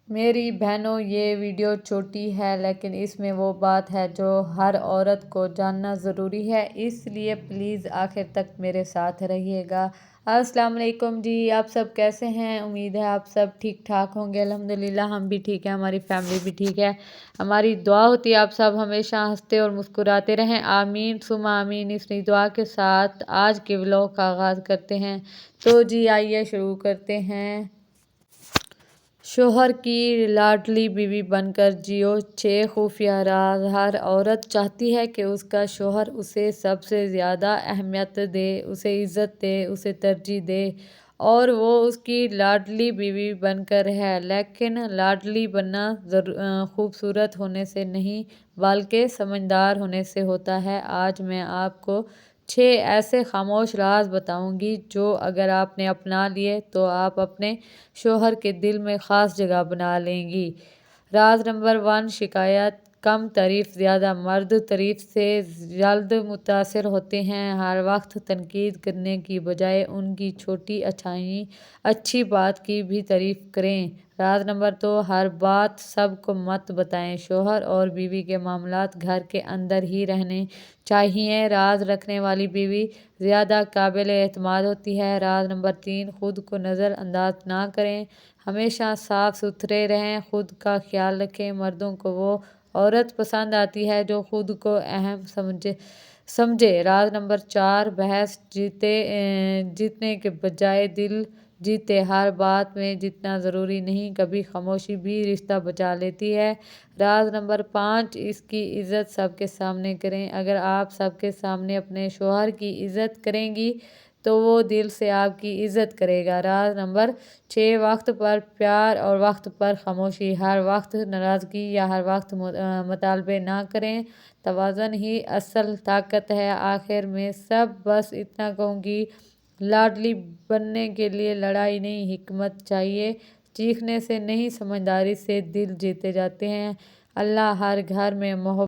میری بہنوں، یہ ویڈیو چھوٹی ہے لیکن اس میں وہ بات ہے جو ہر عورت کو جاننا ضروری ہے، اس لیے پلیز آخر تک میرے ساتھ رہیے گا۔ السلام علیکم جی، آپ سب کیسے ہیں؟ امید ہے آپ سب ٹھیک ٹھاک ہوں گے۔ الحمدللہ ہم بھی ٹھیک ہیں، ہماری فیملی بھی ٹھیک ہے۔ ہماری دعا ہوتی ہے آپ سب ہمیشہ ہنستے اور مسکراتے رہیں، آمین ثم آمین۔ اس دعا کے ساتھ آج کے ولاگ کا آغاز کرتے ہیں۔ تو جی آئیے شروع کرتے ہیں۔ شوہر کی لاڈلی بیوی بن کر جیو، 6 خفیہ راز۔ ہر عورت چاہتی ہے کہ اس کا شوہر اسے سب سے زیادہ اہمیت دے، اسے عزت دے، اسے ترجیح دے اور وہ اس کی لاڈلی بیوی بن کر رہے، لیکن لاڈلی بننا خوبصورت ہونے سے نہیں بلکہ سمجھدار ہونے سے ہوتا ہے۔ آج میں آپ کو 6 ایسے خاموش راز بتاؤں گی جو اگر آپ نے اپنا لیے تو آپ اپنے شوہر کے دل میں خاص جگہ بنا لیں گی۔ راز نمبر 1، شکایت۔ کم تعریف زیادہ۔ مرد تعریف سے جلد متاثر ہوتے ہیں۔ ہر وقت تنقید کرنے کی بجائے ان کی چھوٹی اچھی بات کی بھی تعریف کریں۔ راز نمبر 2، ہر بات سب کو مت بتائیں۔ شوہر اور بیوی کے معاملات گھر کے اندر ہی رہنے چاہئیں۔ راز رکھنے والی بیوی زیادہ قابل اعتماد ہوتی ہے۔ راز نمبر 3، خود کو نظر انداز نہ کریں، ہمیشہ صاف ستھرے رہیں، خود کا خیال رکھیں۔ مردوں کو وہ عورت پسند آتی ہے جو خود کو اہم سمجھے۔ راز نمبر 4، بحث جیتنے کے بجائے دل جیتے۔ ہر بات میں جتنا ضروری نہیں، کبھی خاموشی بھی رشتہ بچا لیتی ہے۔ راز نمبر 5، اس کی عزت سب کے سامنے کریں۔ اگر آپ سب کے سامنے اپنے شوہر کی عزت کریں گی تو وہ دل سے آپ کی عزت کرے گا۔ راز نمبر 6، وقت پر پیار اور وقت پر خاموشی۔ ہر وقت ناراضگی یا ہر وقت مطالبے نہ کریں، توازن ہی اصل طاقت ہے۔ آخر میں سب بس اتنا کہوں گی، لاڈلی بننے کے لیے لڑائی نہیں، حکمت چاہیے۔ چیخنے سے نہیں، سمجھداری سے دل جیتے جاتے ہیں۔ اللہ ہر گھر میں محبت